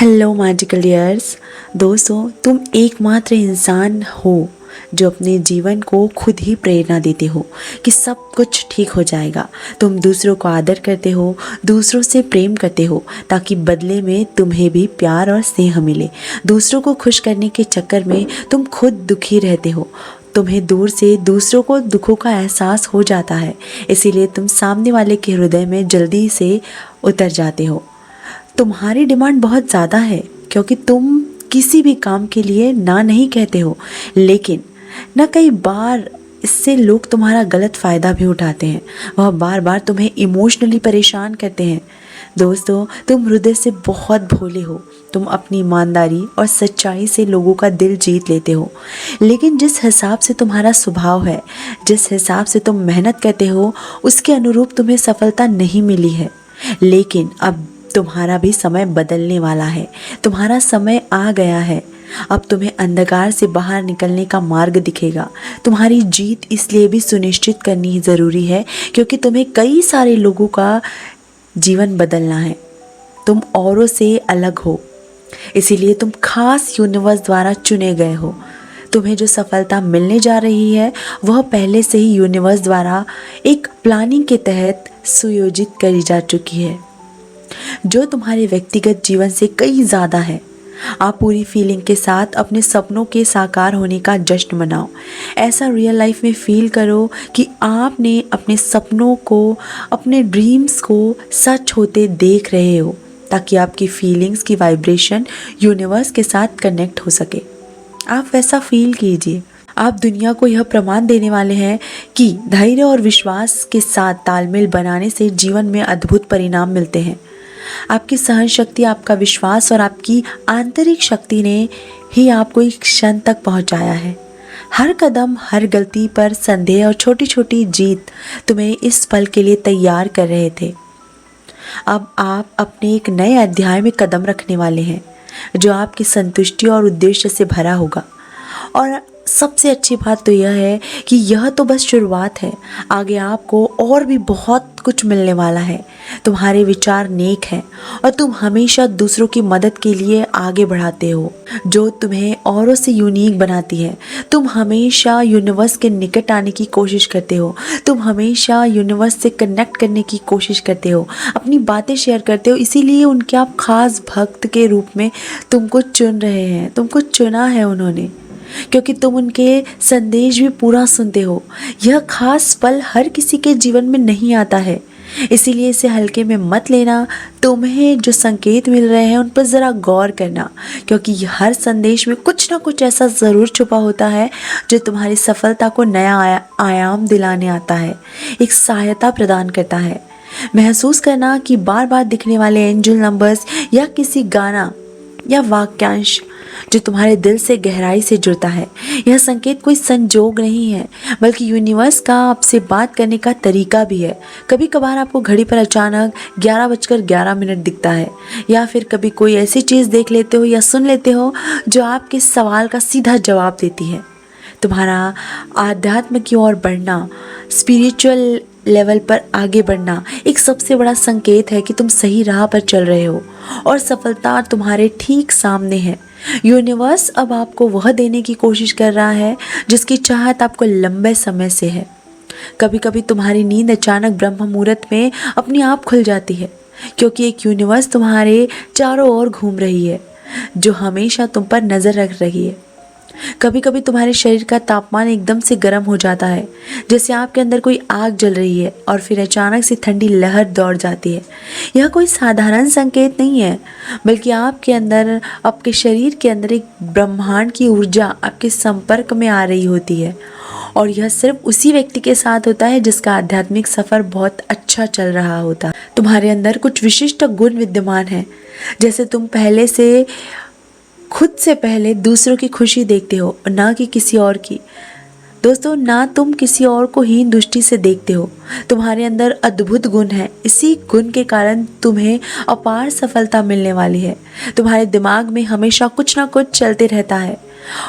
Hello magical years. दोस्तों, तुम एकमात्र इंसान हो जो अपने जीवन को खुद ही प्रेरणा देते हो कि सब कुछ ठीक हो जाएगा। तुम दूसरों को आदर करते हो, दूसरों से प्रेम करते हो ताकि बदले में तुम्हें भी प्यार और स्नेह मिले। दूसरों को खुश करने के चक्कर में तुम खुद दुखी रहते हो। तुम्हें दूर से दूसरों को दुखों का एहसास हो जाता है, इसीलिए तुम सामने वाले के हृदय में जल्दी से उतर जाते हो। तुम्हारी डिमांड बहुत ज़्यादा है क्योंकि तुम किसी भी काम के लिए ना नहीं कहते हो, लेकिन ना कई बार इससे लोग तुम्हारा गलत फ़ायदा भी उठाते हैं। वह बार बार तुम्हें इमोशनली परेशान करते हैं। दोस्तों, तुम हृदय से बहुत भोले हो। तुम अपनी ईमानदारी और सच्चाई से लोगों का दिल जीत लेते हो, लेकिन जिस हिसाब से तुम्हारा स्वभाव है, जिस हिसाब से तुम मेहनत करते हो, उसके अनुरूप तुम्हें सफलता नहीं मिली है। लेकिन अब तुम्हारा भी समय बदलने वाला है। तुम्हारा समय आ गया है। अब तुम्हें अंधकार से बाहर निकलने का मार्ग दिखेगा। तुम्हारी जीत इसलिए भी सुनिश्चित करनी ज़रूरी है क्योंकि तुम्हें कई सारे लोगों का जीवन बदलना है। तुम औरों से अलग हो, इसीलिए तुम खास यूनिवर्स द्वारा चुने गए हो। तुम्हें जो सफलता मिलने जा रही है वह पहले से ही यूनिवर्स द्वारा एक प्लानिंग के तहत सुयोजित करी जा चुकी है, जो तुम्हारे व्यक्तिगत जीवन से कई ज़्यादा है। आप पूरी फीलिंग के साथ अपने सपनों के साकार होने का जश्न मनाओ। ऐसा रियल लाइफ में फील करो कि आपने अपने सपनों को, अपने ड्रीम्स को सच होते देख रहे हो, ताकि आपकी फीलिंग्स की वाइब्रेशन यूनिवर्स के साथ कनेक्ट हो सके। आप वैसा फील कीजिए। आप दुनिया को यह प्रमाण देने वाले हैं कि धैर्य और विश्वास के साथ तालमेल बनाने से जीवन में अद्भुत परिणाम मिलते हैं। आपकी सहन शक्ति, आपका विश्वास और आपकी आंतरिक शक्ति ने ही आपको एक क्षण तक पहुंचाया है। हर कदम, हर गलती पर संदेह और छोटी छोटी जीत तुम्हें इस पल के लिए तैयार कर रहे थे। अब आप अपने एक नए अध्याय में कदम रखने वाले हैं, जो आपकी संतुष्टि और उद्देश्य से भरा होगा। और सबसे अच्छी बात तो यह है कि यह तो बस शुरुआत है। आगे आपको और भी बहुत कुछ मिलने वाला है। तुम्हारे विचार नेक हैं और तुम हमेशा दूसरों की मदद के लिए आगे बढ़ाते हो, जो तुम्हें औरों से यूनिक बनाती है। तुम हमेशा यूनिवर्स के निकट आने की कोशिश करते हो। तुम हमेशा यूनिवर्स से कनेक्ट करने की कोशिश करते हो, अपनी बातें शेयर करते हो। इसीलिए उनके आप खास भक्त के रूप में तुमको चुन रहे हैं। तुमको चुना है उन्होंने, क्योंकि तुम उनके संदेश भी पूरा सुनते हो। यह खास पल हर किसी के जीवन में नहीं आता है, इसीलिए इसे हल्के में मत लेना। तुम्हें जो संकेत मिल रहे हैं उन पर ज़रा गौर करना, क्योंकि हर संदेश में कुछ ना कुछ ऐसा ज़रूर छुपा होता है जो तुम्हारी सफलता को नया आयाम दिलाने आता है, एक सहायता प्रदान करता है। महसूस करना कि बार बार दिखने वाले एंजल नंबर्स या किसी गाना या वाक्यांश जो तुम्हारे दिल से गहराई से जुड़ता है, यह संकेत कोई संजोग नहीं है, बल्कि यूनिवर्स का आपसे बात करने का तरीका भी है। कभी कभार आपको घड़ी पर अचानक 11:11 दिखता है, या फिर कभी कोई ऐसी चीज़ देख लेते हो या सुन लेते हो जो आपके सवाल का सीधा जवाब देती है। तुम्हारा आध्यात्म की ओर बढ़ना, स्पिरिचुअल लेवल पर आगे बढ़ना एक सबसे बड़ा संकेत है कि तुम सही राह पर चल रहे हो और सफलता तुम्हारे ठीक सामने है। यूनिवर्स अब आपको वह देने की कोशिश कर रहा है जिसकी चाहत आपको लंबे समय से है। कभी कभी तुम्हारी नींद अचानक ब्रह्म मुहूर्त में अपने आप खुल जाती है, क्योंकि एक यूनिवर्स तुम्हारे चारों ओर घूम रही है, जो हमेशा तुम पर नज़र रख रही है। कभी कभी तुम्हारे शरीर का तापमान एकदम से गर्म हो जाता है, जैसे आपके अंदर कोई आग जल रही है, और फिर अचानक से ठंडी लहर दौड़ जाती है। यह कोई साधारण संकेत नहीं है, बल्कि आपके अंदर, आपके शरीर के अंदर एक ब्रह्मांड की ऊर्जा आपके संपर्क में आ रही होती है। और यह सिर्फ उसी व्यक्ति के साथ होता है जिसका आध्यात्मिक सफ़र बहुत अच्छा चल रहा होता है। तुम्हारे अंदर कुछ विशिष्ट गुण विद्यमान हैं, जैसे तुम पहले से खुद से पहले दूसरों की खुशी देखते हो, ना कि किसी और की। दोस्तों, ना तुम किसी और को हीन दृष्टि से देखते हो। तुम्हारे अंदर अद्भुत गुण है। इसी गुण के कारण तुम्हें अपार सफलता मिलने वाली है। तुम्हारे दिमाग में हमेशा कुछ ना कुछ चलते रहता है।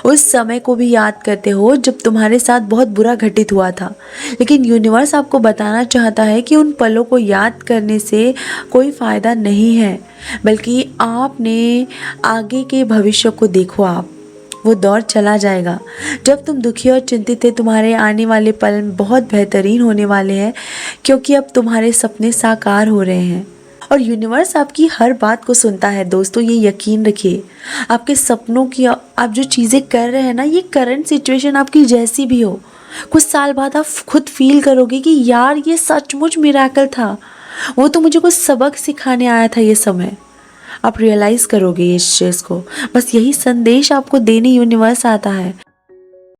उस समय को भी याद करते हो जब तुम्हारे साथ बहुत बुरा घटित हुआ था। लेकिन यूनिवर्स आपको बताना चाहता है कि उन पलों को याद करने से कोई फ़ायदा नहीं है, बल्कि आपने आगे के भविष्य को देखो। आप वो दौर चला जाएगा जब तुम दुखी और चिंतित थे। तुम्हारे आने वाले पल बहुत बेहतरीन होने वाले हैं, क्योंकि अब तुम्हारे सपने साकार हो रहे हैं और यूनिवर्स आपकी हर बात को सुनता है। दोस्तों, ये यकीन रखिए, आपके सपनों की आप जो चीज़ें कर रहे हैं ना, ये करंट सिचुएशन आपकी जैसी भी हो, कुछ साल बाद आप खुद फील करोगे कि यार ये सचमुच मिरेकल था, वो तो मुझे कुछ सबक सिखाने आया था। ये समय आप रियलाइज़ करोगे इस चीज़ को। बस यही संदेश आपको देने यूनिवर्स आता है।